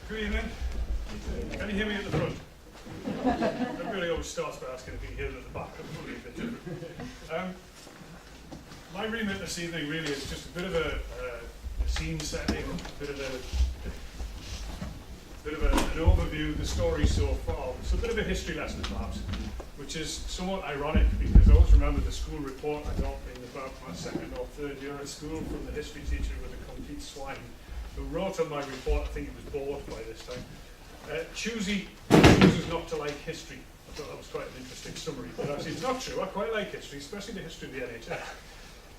Good evening. Can you hear me at the front? Everybody always starts by asking if you can hear them at the back. That's probably a bit different. My remit this evening really is just a bit of a scene setting, a bit of an overview of the story so far. So a bit of a history lesson perhaps, which is somewhat ironic because I always remember the school report I got in about my second or third year at school from the history teacher with a complete swine, who wrote on my report, I think he was bored by this time, chooses not to like history. I thought that was quite an interesting summary, but actually it's not true. I quite like history, especially the history of the NHS.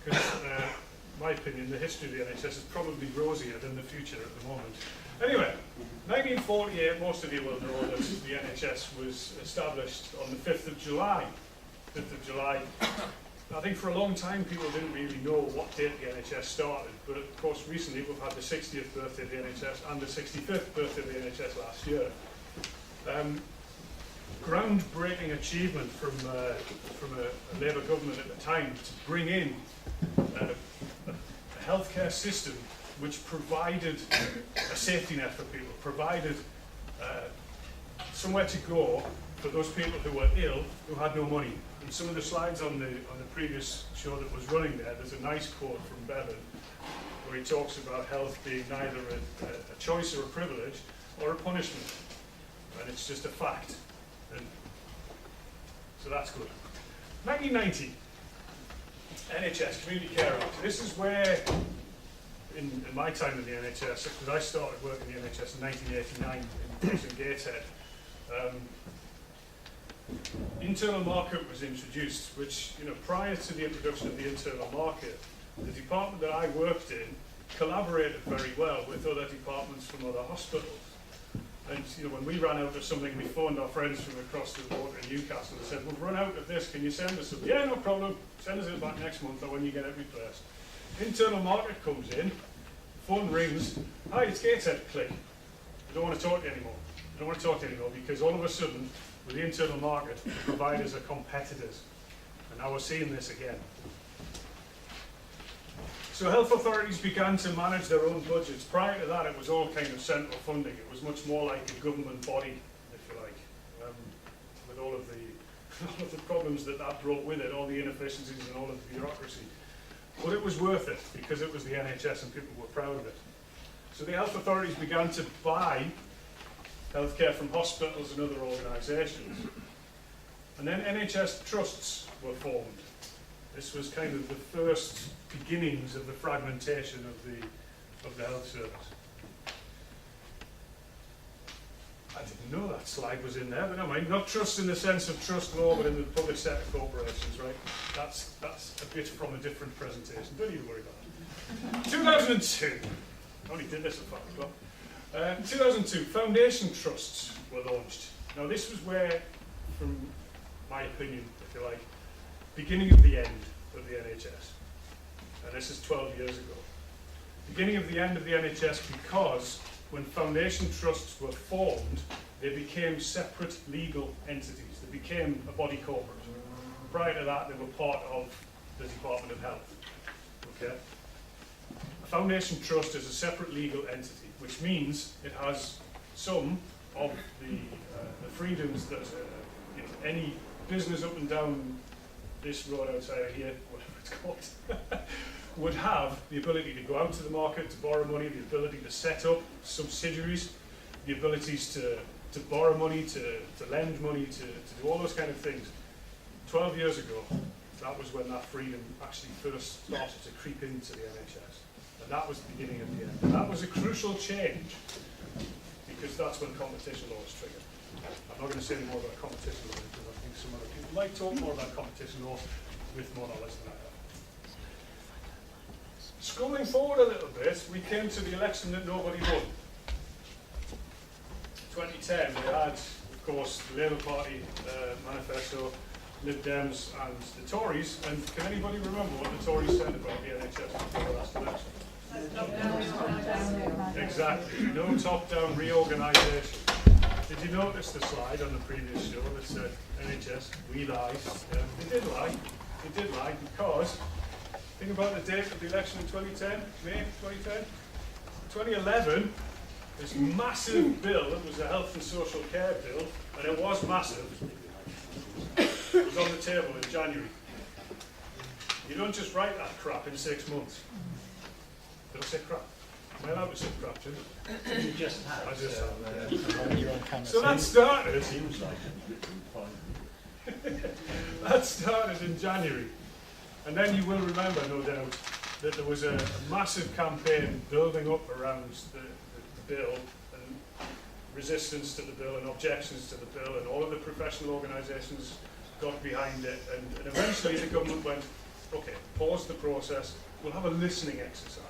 Because, in my opinion, the history of the NHS is probably rosier than the future at the moment. Anyway, 1948, most of you will know that the NHS was established on the 5th of July. 5th of July. I think for a long time people didn't really know what date the NHS started, but of course recently we've had the 60th birthday of the NHS and the 65th birthday of the NHS last year. Groundbreaking achievement from a Labour government at the time to bring in a healthcare system which provided a safety net for people, provided somewhere to go for those people who were ill, who had no money. In some of the slides on the previous show that was running there's a nice quote from Bevan where he talks about health being neither a choice or a privilege or a punishment, and it's just a fact. And so that's good. 1990, NHS, Community Care Act. This is where, in my time in the NHS, because I started working in the NHS in 1989 in Crossing Gateshead, internal market was introduced, which, prior to the introduction of the internal market, the department that I worked in collaborated very well with other departments from other hospitals. And when we ran out of something, we phoned our friends from across the water in Newcastle and said, "We've run out of this, can you send us some?" "Yeah, no problem, send us it back next month or when you get it replaced." Internal market comes in, phone rings, "Hi, it's Gateshead." Click. "I don't want to talk to you anymore. I don't want to talk to you anymore," because all of a sudden, with the internal market, the providers are competitors. And now we're seeing this again. So health authorities began to manage their own budgets. Prior to that, it was all kind of central funding. It was much more like a government body, if you like, with all of the problems that brought with it, all the inefficiencies and all of the bureaucracy. But it was worth it because it was the NHS and people were proud of it. So the health authorities began to buy healthcare from hospitals and other organisations. And then NHS trusts were formed. This was kind of the first beginnings of the fragmentation of the health service. I didn't know that slide was in there, but never mind. Not trust in the sense of trust law, but in the public sector corporations, right? That's a bit from a different presentation. Don't even worry about it. 2002. I only did this at 5 o'clock. 2002, foundation trusts were launched. Now this was where, from my opinion, if you like, beginning of the end of the NHS. And this is 12 years ago. Beginning of the end of the NHS because when foundation trusts were formed, they became separate legal entities. They became a body corporate. Prior to that, they were part of the Department of Health. Okay? A foundation trust is a separate legal entity, which means it has some of the freedoms that any business up and down this road outside of here, whatever it's called, would have the ability to go out to the market, to borrow money, the ability to set up subsidiaries, the abilities to borrow money, to lend money, to do all those kind of things. 12 years ago, that was when that freedom actually first started to creep into the NHS. And that was the beginning of the end. And that was a crucial change because that's when competition law was triggered. I'm not going to say any more about competition law because I think some other people might talk more about competition law with more knowledge than I have. Scrolling forward a little bit, we came to the election that nobody won. 2010, we had, of course, the Labour Party manifesto, Lib Dems and the Tories, and can anybody remember what the Tories said about the NHS before the last election? Exactly, no top-down reorganisation. Did you notice the slide on the previous show that said NHS, we lie? They did lie. They did lie because, think about the date of the election in 2010, May 2010. 2011, this massive bill. It was a health and social care bill, and it was massive. It was on the table in January. You don't just write that crap in 6 months. Don't say crap. Am I allowed to say crap, Jim? You just have. I just have. You're on camera. So that started. Seems like That started in January. And then you will remember, no doubt, that there was a massive campaign building up around the bill, and resistance to the bill and objections to the bill, and all of the professional organisations got behind it, and eventually the government went, okay, pause the process, we'll have a listening exercise.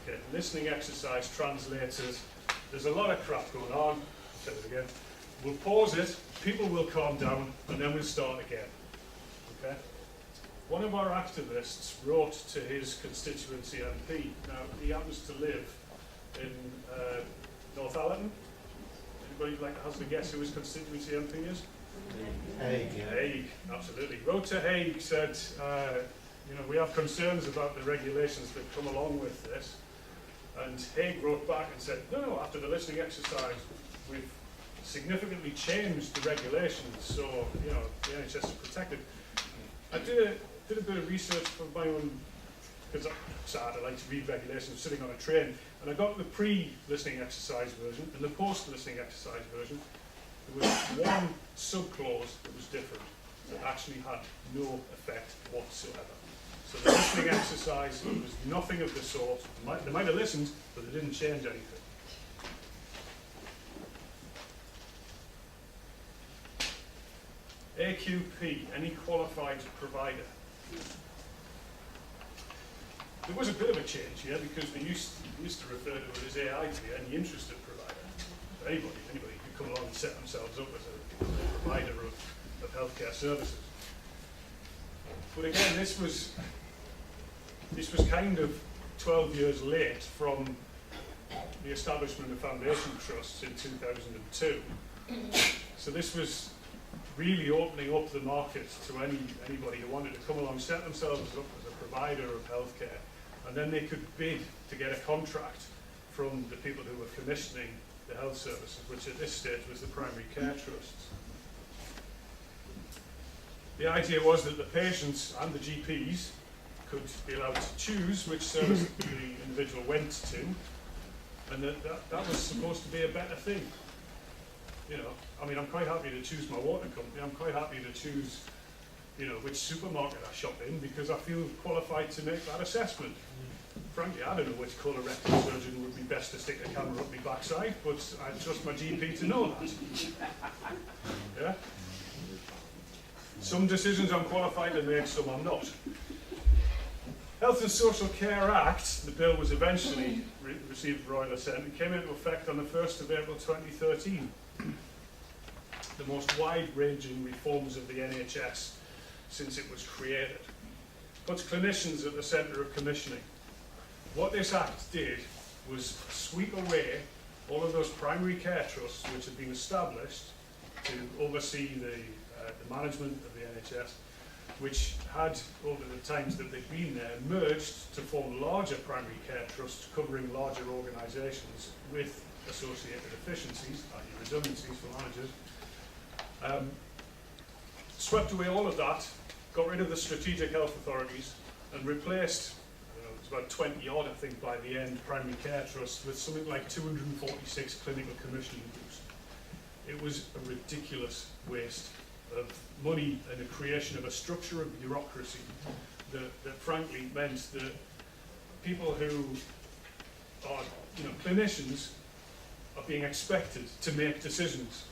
Okay, the listening exercise translates as, there's a lot of crap going on, I'll say it again, we'll pause it, people will calm down, and then we'll start again. Okay? One of our activists wrote to his constituency MP. Now, he happens to live in Northallerton. Anybody like has to guess who his constituency MP is? Hague. Hague, absolutely. Wrote to Hague, said, we have concerns about the regulations that come along with this. And Hague wrote back and said, no, after the listening exercise, we've significantly changed the regulations, so, the NHS is protected. I did a bit of research for my own, because I'm sad, I like to read regulations sitting on a train, and I got the pre-listening exercise version and the post-listening exercise version. There was one sub-clause that was different, that actually had no effect whatsoever. So the listening exercise was nothing of the sort. They might have listened, but they didn't change anything. AQP, any qualified provider. There was a bit of a change here because they used to refer to it as AIP, any interested provider. Anybody could come along and set themselves up as a provider of healthcare services. But again, this was kind of 12 years late from the establishment of foundation trusts in 2002. So this was really opening up the market to anybody who wanted to come along, set themselves up as a provider of healthcare, and then they could bid to get a contract from the people who were commissioning the health services, which at this stage was the primary care trusts. The idea was that the patients and the GPs could be allowed to choose which service the individual went to, and that was supposed to be a better thing. I'm quite happy to choose my water company. I'm quite happy to choose, which supermarket I shop in because I feel qualified to make that assessment. Frankly, I don't know which colorectal surgeon would be best to stick a camera up my backside, but I trust my GP to know that. Yeah? Some decisions I'm qualified to make, some I'm not. Health and Social Care Act, the bill was eventually received royal assent and came into effect on the 1st of April 2013. The most wide-ranging reforms of the NHS since it was created. Puts clinicians at the centre of commissioning. What this act did was sweep away all of those primary care trusts which had been established to oversee the management of the NHS, which had, over the times that they'd been there, merged to form larger primary care trusts covering larger organisations with associated efficiencies, i.e. redundancies for managers. Swept away all of that, got rid of the strategic health authorities, and replaced, it was about 20 odd, I think, by the end, primary care trusts with something like 246 clinical commissioning groups. It was a ridiculous waste of money and the creation of a structure of bureaucracy that frankly meant that people who are, clinicians are being expected to make decisions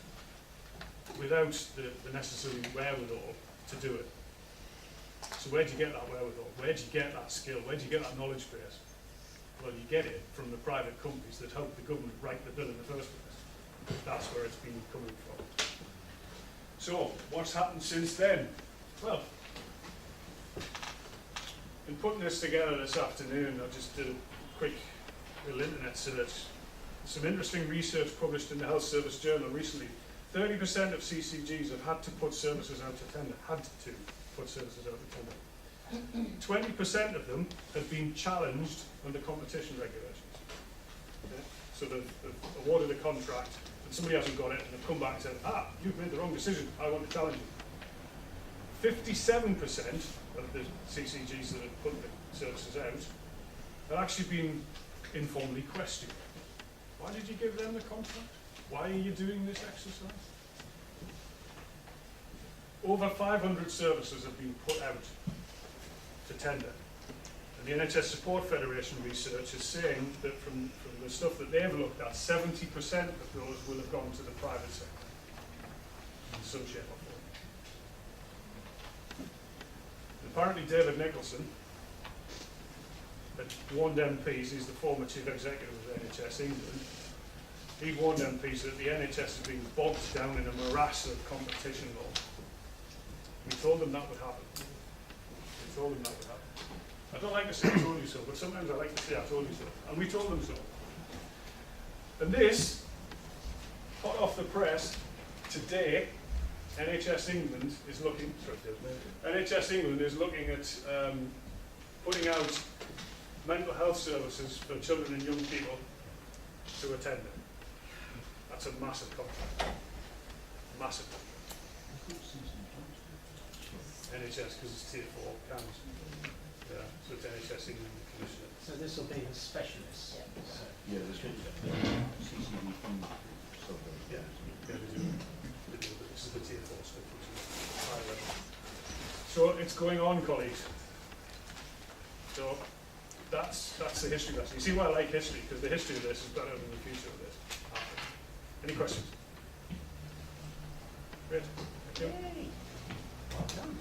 without the necessary wherewithal to do it. So where do you get that wherewithal? Where do you get that skill? Where do you get that knowledge base? Well, you get it from the private companies that helped the government write the bill in the first place. That's where it's been coming from. So, what's happened since then? Well, in putting this together this afternoon, I just did a quick little internet search. Some interesting research published in the Health Service Journal recently. 30% of CCGs have had to put services out to tender, 20% of them have been challenged under competition regulations. Okay? So they've awarded a contract, and somebody hasn't got it, and they've come back and said, you've made the wrong decision, I want to challenge you. 57% of the CCGs that have put the services out have actually been informally questioned. Why did you give them the contract? Why are you doing this exercise? Over 500 services have been put out to tender. And the NHS Support Federation research is saying that from the stuff that they've looked at, 70% of those will have gone to the private sector in some shape or form. Apparently David Nicholson had warned MPs, he's the former chief executive of the NHS England, he warned MPs that the NHS has been bogged down in a morass of competition law. We told them that would happen. We told them that would happen. I don't like to say I told you so, but sometimes I like to say I told you so. And we told them so. And this, hot off the press, today, NHS England is looking at putting out mental health services for children and young people to a tender. That's a massive contract. Massive contract. NHS, because it's tier 4 counts. Yeah, so it's NHS England Commissioner. So this will be the specialists. So. Yeah, there's CCD fund. Yeah, they do. This is the tier 4 stuff, which is high level. So it's going on, colleagues. So that's the history lesson. You see why I like history, because the history of this is better than the future of this. Any questions? Great. Thank you. Yay. Well done.